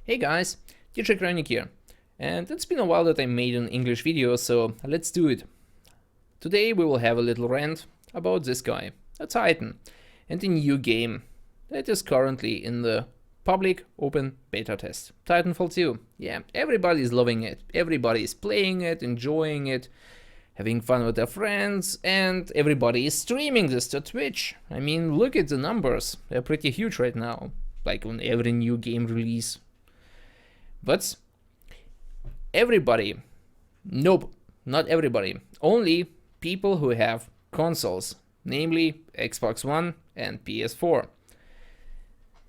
Hey guys, DJ Kronik here, and it's been a while that I made an English video, so let's do it. Today we will have a little rant about this guy, a Titan, and a new game that is currently in the public open beta test, Titanfall 2. Yeah, everybody's loving it, everybody's playing it, enjoying it, having fun with their friends, and everybody is streaming this to Twitch. I mean, look at the numbers, they're pretty huge right now, like on every new game release. But everybody, nope, not everybody, only people who have consoles, namely Xbox One and PS4.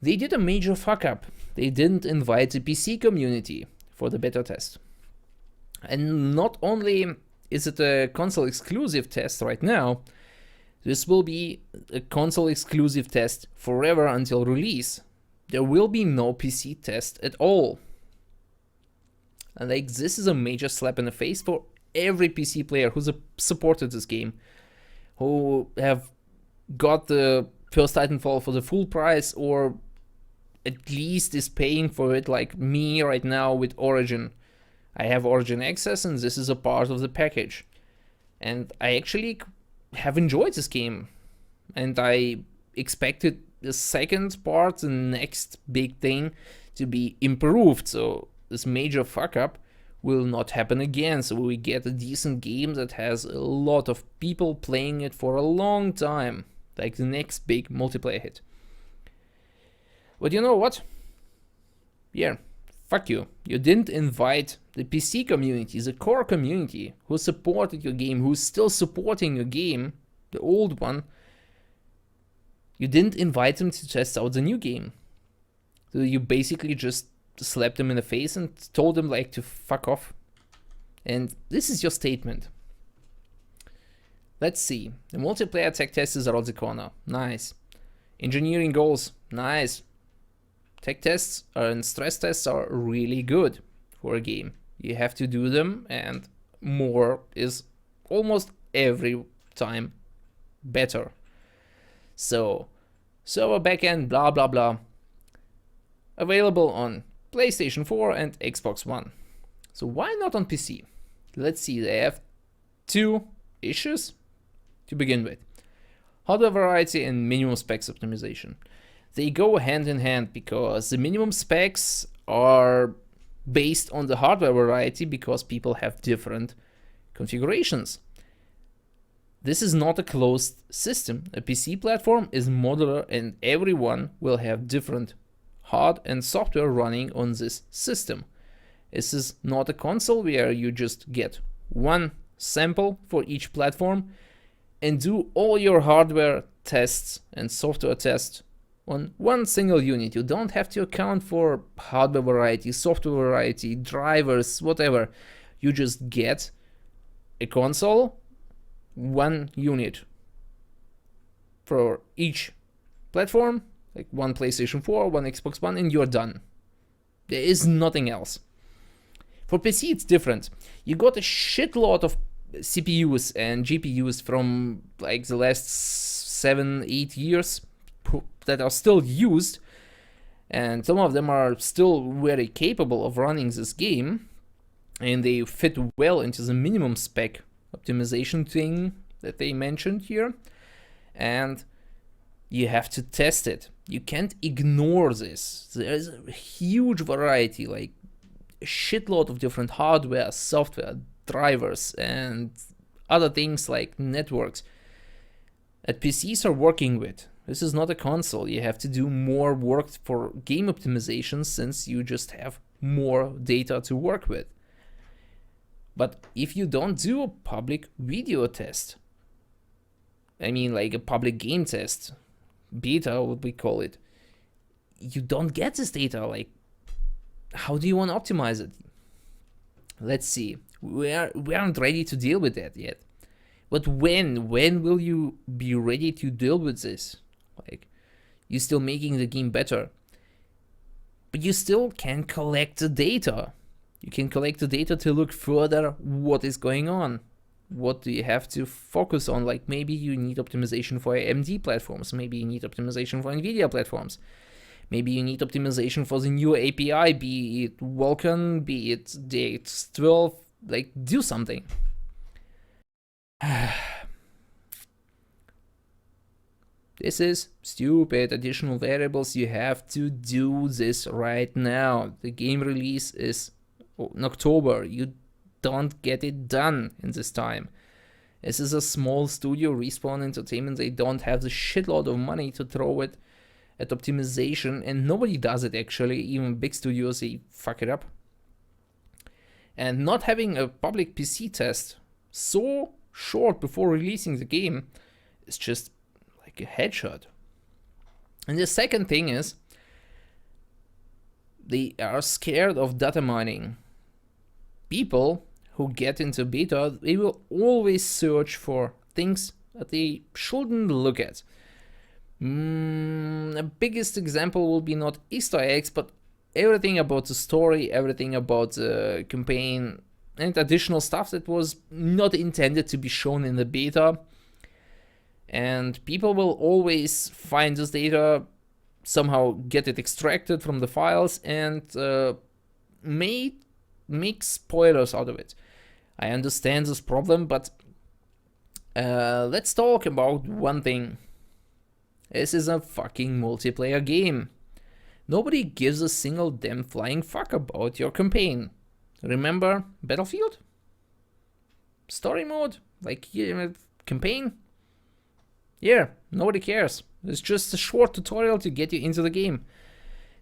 They did a major fuck up. They didn't invite the PC community for the beta test. And not only is it a console exclusive test right now, this will be a console exclusive test forever until release. There will be no PC test at all. And like, this is a major slap in the face for every PC player who's supported this game, who have got the first Titanfall for the full price, or at least is paying for it, like me right now with Origin. I have Origin Access and this is a part of the package. And I actually have enjoyed this game. And I expected the second part, the next big thing, to be improved. So this major fuck up will not happen again, so we get a decent game that has a lot of people playing it for a long time, like the next big multiplayer hit. But you know what? Yeah, fuck you. You didn't invite the PC community, the core community who supported your game, who's still supporting your game, the old one. You didn't invite them to test out the new game. So you basically just slapped them in the face and told them like to fuck off. And this is your statement. Let's see. The multiplayer tech test is around the corner. Nice. Engineering goals. Nice. Tech tests and stress tests are really good for a game. You have to do them, and more is almost every time better. So, server backend, blah blah blah. Available on PlayStation 4 and Xbox One. So why not on PC? Let's see, they have two issues to begin with. Hardware variety and minimum specs optimization. They go hand in hand because the minimum specs are based on the hardware variety because people have different configurations. This is not a closed system. A PC platform is modular and everyone will have different hard and software running on this system. This is not a console where you just get one sample for each platform and do all your hardware tests and software tests on one single unit. You don't have to account for hardware variety, software variety, drivers, whatever. You just get a console, one unit for each platform, like one PlayStation 4, one Xbox One, and you're done. There is nothing else. For PC, it's different. You got a shitload of CPUs and GPUs from like the last 7-8 years that are still used, and some of them are still very capable of running this game, and they fit well into the minimum spec optimization thing that they mentioned here, and you have to test it. You can't ignore this. There's a huge variety, like a shitload of different hardware, software, drivers, and other things like networks that PCs are working with. This is not a console. You have to do more work for game optimization since you just have more data to work with. But if you don't do a public video test, I mean like a public game test, beta, what we call it, you don't get this data. Like, how do you want to optimize it? Let's see. We aren't ready to deal with that yet. But when will you be ready to deal with this? Like, you're still making the game better, but you still can collect the data. You can collect the data to look further what is going on. What do you have to focus on? Like, maybe you need optimization for AMD platforms. Maybe you need optimization for NVIDIA platforms. Maybe you need optimization for the new API, be it Vulkan, be it DX12, like do something. This is stupid. Additional variables, you have to do this right now. The game release is in October. You don't get it done in this time. This is a small studio, Respawn Entertainment. They don't have the shitload of money to throw it at optimization, and nobody does it actually. Even big studios, they fuck it up. And not having a public PC test so short before releasing the game is just like a headshot. And the second thing is, they are scared of data mining. People who get into beta, they will always search for things that they shouldn't look at. The biggest example will be not Easter eggs, but everything about the story, everything about the campaign, and additional stuff that was not intended to be shown in the beta. And people will always find this data, somehow get it extracted from the files, and make spoilers out of it. I understand this problem, but let's talk about one thing. This is a fucking multiplayer game. Nobody gives a single damn flying fuck about your campaign. Remember Battlefield? Story mode? Like campaign? Yeah, nobody cares. It's just a short tutorial to get you into the game.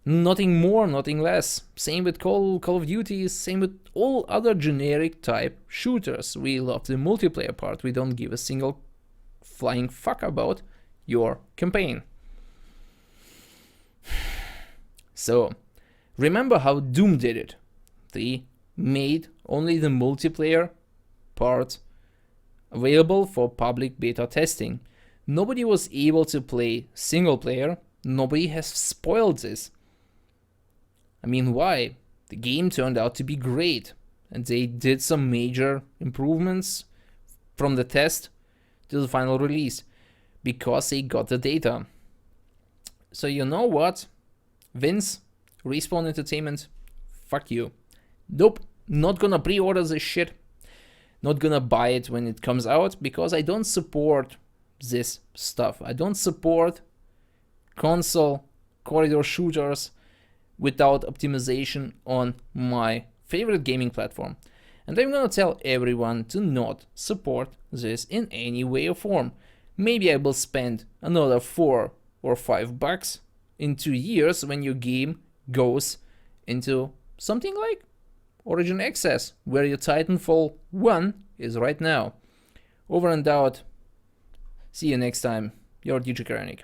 Nothing more, nothing less. Same with Call of Duty, same with all other generic type shooters. We love the multiplayer part. We don't give a single flying fuck about your campaign. So, remember how Doom did it. They made only the multiplayer part available for public beta testing. Nobody was able to play single player. Nobody has spoiled this. I mean, why? The game turned out to be great, and they did some major improvements from the test to the final release because they got the data. So you know what? Vince, Respawn Entertainment, fuck you. Nope, not gonna pre-order this shit. Not gonna buy it when it comes out because I don't support this stuff. I don't support console corridor shooters without optimization on my favorite gaming platform. And I'm gonna tell everyone to not support this in any way or form. Maybe I will spend another $4 or $5 in 2 years when your game goes into something like Origin Access, where your Titanfall 1 is right now. Over and out. See you next time. Your DJ Karanik.